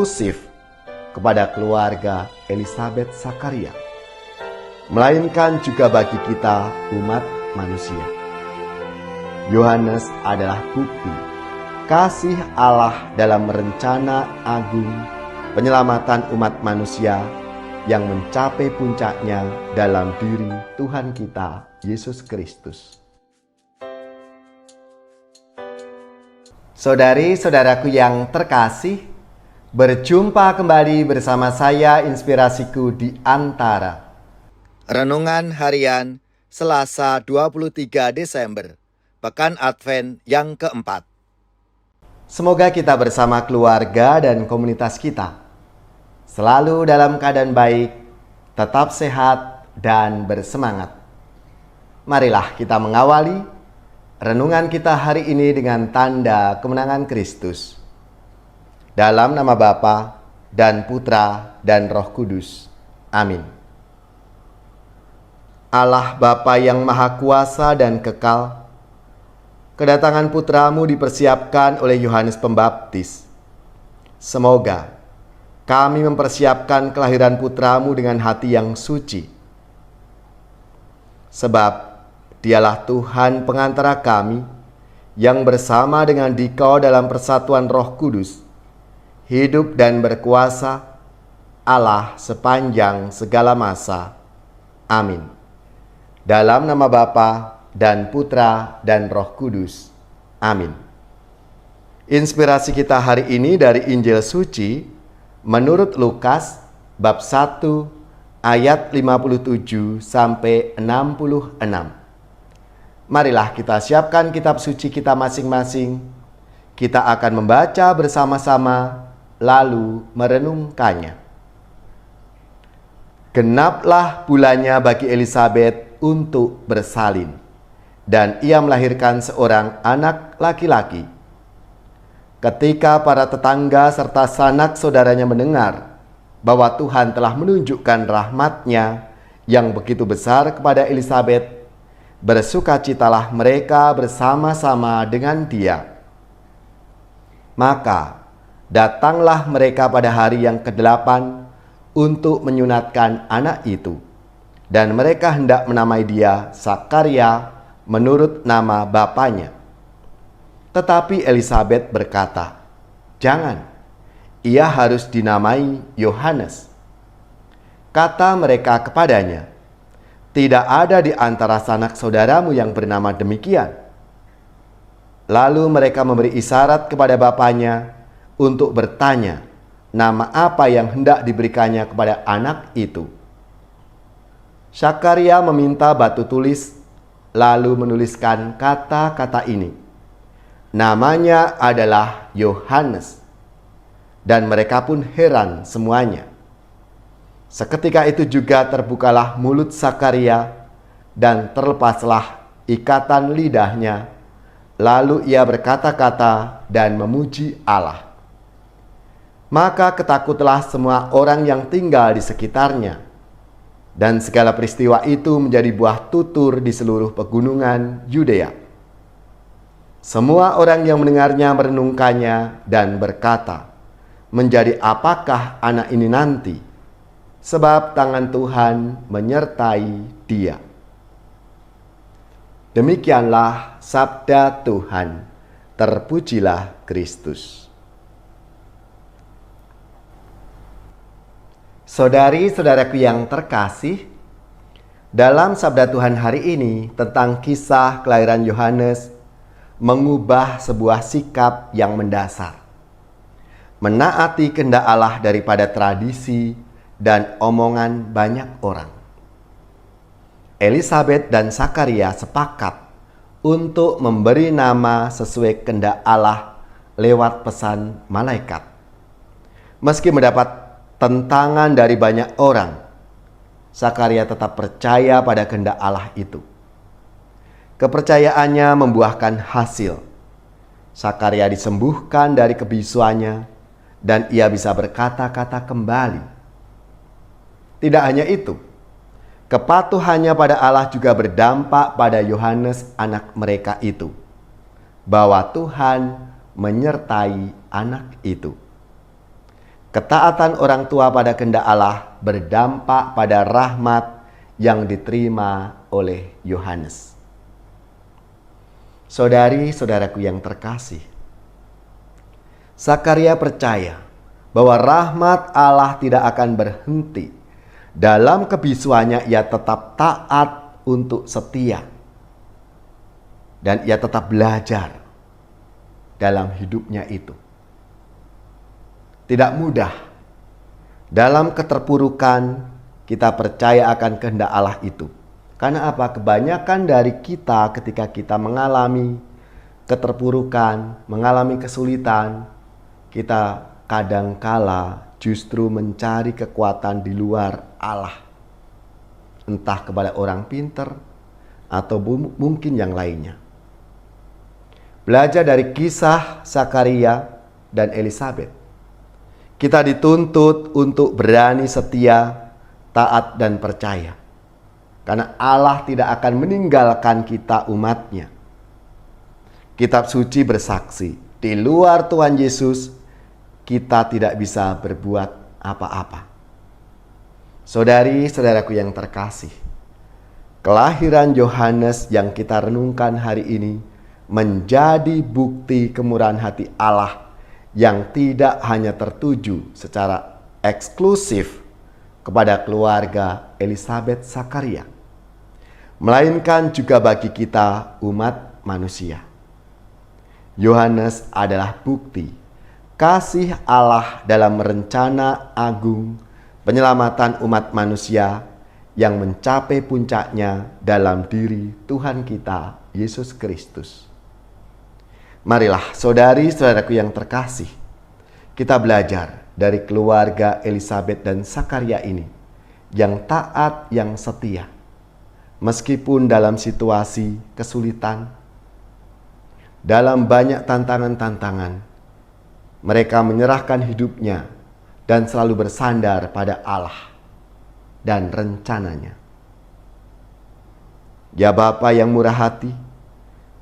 eksklusif kepada keluarga Elisabet Zakaria, melainkan juga bagi kita umat manusia. Yohanes adalah bukti kasih Allah dalam rencana agung penyelamatan umat manusia yang mencapai puncaknya dalam diri Tuhan kita, Yesus Kristus. Saudari-saudaraku yang terkasih, berjumpa kembali bersama saya Inspirasiku di Antara. Renungan harian Selasa 23 Desember, Pekan Advent yang keempat. Semoga kita bersama keluarga dan komunitas kita selalu dalam keadaan baik, tetap sehat, dan bersemangat. Marilah kita mengawali renungan kita hari ini dengan tanda kemenangan Kristus. Dalam nama Bapa dan Putra dan Roh Kudus. Amin. Allah Bapa yang Maha Kuasa dan Kekal, kedatangan Putramu dipersiapkan oleh Yohanes Pembaptis. Semoga kami mempersiapkan kelahiran Putramu dengan hati yang suci. Sebab Dialah Tuhan pengantara kami, yang bersama dengan Dikau dalam persatuan Roh Kudus, hidup dan berkuasa, Allah sepanjang segala masa. Amin. Dalam nama Bapa dan Putra dan Roh Kudus. Amin. Inspirasi kita hari ini dari Injil Suci menurut Lukas bab 1 ayat 57 sampai 66. Marilah kita siapkan kitab suci kita masing-masing. Kita akan membaca bersama-sama lalu merenungkannya. Genaplah bulannya bagi Elisabet untuk bersalin, dan ia melahirkan seorang anak laki-laki. Ketika para tetangga serta sanak saudaranya mendengar bahwa Tuhan telah menunjukkan rahmat-Nya yang begitu besar kepada Elisabet, bersukacitalah mereka bersama-sama dengan dia. Maka datanglah mereka pada hari yang ke-8 untuk menyunatkan anak itu, dan mereka hendak menamai dia Zakaria menurut nama bapaknya. Tetapi Elisabet berkata, "Jangan, ia harus dinamai Yohanes." Kata mereka kepadanya, "Tidak ada di antara sanak saudaramu yang bernama demikian." Lalu mereka memberi isyarat kepada bapaknya untuk bertanya nama apa yang hendak diberikannya kepada anak itu. Zakaria meminta batu tulis, lalu menuliskan kata-kata ini. Namanya adalah Yohanes. Dan mereka pun heran semuanya. Seketika itu juga terbukalah mulut Zakaria dan terlepaslah ikatan lidahnya. Lalu ia berkata-kata dan memuji Allah. Maka ketakutlah semua orang yang tinggal di sekitarnya. Dan segala peristiwa itu menjadi buah tutur di seluruh pegunungan Yudea. Semua orang yang mendengarnya merenungkannya dan berkata, "Menjadi apakah anak ini nanti? Sebab tangan Tuhan menyertai dia." Demikianlah sabda Tuhan. Terpujilah Kristus. Saudari-saudaraku yang terkasih, dalam sabda Tuhan hari ini tentang kisah kelahiran Yohanes mengubah sebuah sikap yang mendasar. Menaati kehendak Allah daripada tradisi dan omongan banyak orang. Elisabet dan Zakaria sepakat untuk memberi nama sesuai kehendak Allah lewat pesan malaikat. Meski mendapat tentangan dari banyak orang, Zakaria tetap percaya pada kehendak Allah itu. Kepercayaannya membuahkan hasil. Zakaria disembuhkan dari kebisuannya dan ia bisa berkata-kata kembali. Tidak hanya itu, kepatuhannya pada Allah juga berdampak pada Yohanes anak mereka itu, bahwa Tuhan menyertai anak itu. Ketaatan orang tua pada kehendak Allah berdampak pada rahmat yang diterima oleh Yohanes. Saudari-saudaraku yang terkasih, Sakaria percaya bahwa rahmat Allah tidak akan berhenti. Dalam kebisuannya ia tetap taat untuk setia. Dan ia tetap belajar dalam hidupnya itu. Tidak mudah. Dalam keterpurukan kita percaya akan kehendak Allah itu. Karena apa? Kebanyakan dari kita ketika kita mengalami keterpurukan, mengalami kesulitan, kita kadangkala justru mencari kekuatan di luar Allah. Entah kepada orang pintar atau mungkin yang lainnya. Belajar dari kisah Sakaria dan Elisabet. Kita dituntut untuk berani setia, taat dan percaya. Karena Allah tidak akan meninggalkan kita umatnya. Kitab suci bersaksi, di luar Tuhan Yesus, kita tidak bisa berbuat apa-apa. Saudari-saudaraku yang terkasih, kelahiran Yohanes yang kita renungkan hari ini menjadi bukti kemurahan hati Allah yang tidak hanya tertuju secara eksklusif kepada keluarga Elisabet Sakaria, melainkan juga bagi kita umat manusia. Yohanes adalah bukti kasih Allah dalam rencana agung penyelamatan umat manusia yang mencapai puncaknya dalam diri Tuhan kita, Yesus Kristus. Marilah saudari-saudaraku yang terkasih, kita belajar dari keluarga Elisabet dan Sakaria ini yang taat, yang setia. Meskipun dalam situasi kesulitan, dalam banyak tantangan-tantangan, mereka menyerahkan hidupnya dan selalu bersandar pada Allah dan rencananya. Ya Bapa yang murah hati,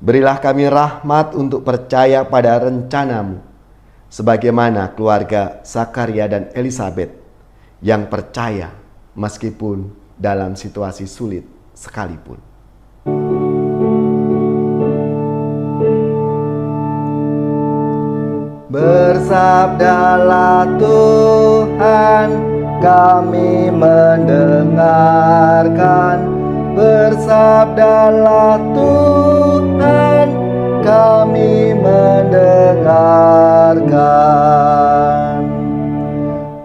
berilah kami rahmat untuk percaya pada rencanamu, sebagaimana keluarga Sakaria dan Elisabet yang percaya meskipun dalam situasi sulit sekalipun. Bersabdalah Tuhan, kami mendengarkan. Bersabdalah Tuhan, kami mendengarkan.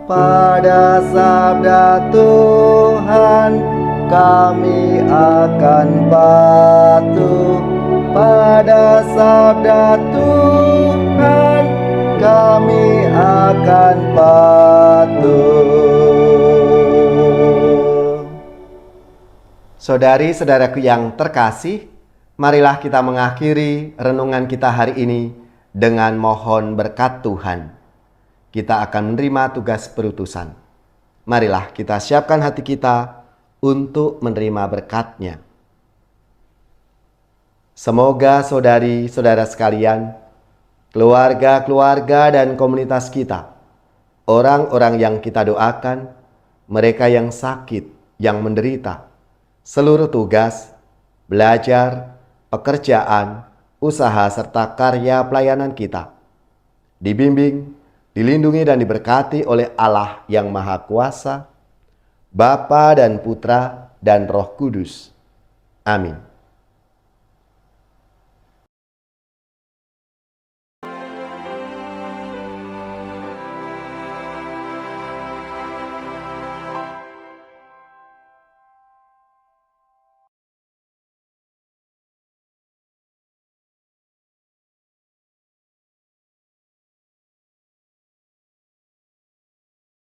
Pada sabda Tuhan, kami akan patuh. Pada sabda Tuhan, kami akan patuh. Saudari-saudaraku yang terkasih, marilah kita mengakhiri renungan kita hari ini dengan mohon berkat Tuhan. Kita akan menerima tugas perutusan. Marilah kita siapkan hati kita untuk menerima berkat-Nya. Semoga saudari-saudara sekalian, keluarga-keluarga dan komunitas kita, orang-orang yang kita doakan, mereka yang sakit, yang menderita, seluruh tugas, belajar, pekerjaan, usaha serta karya pelayanan kita, dibimbing, dilindungi dan diberkati oleh Allah yang Maha Kuasa, Bapa dan Putra dan Roh Kudus. Amin.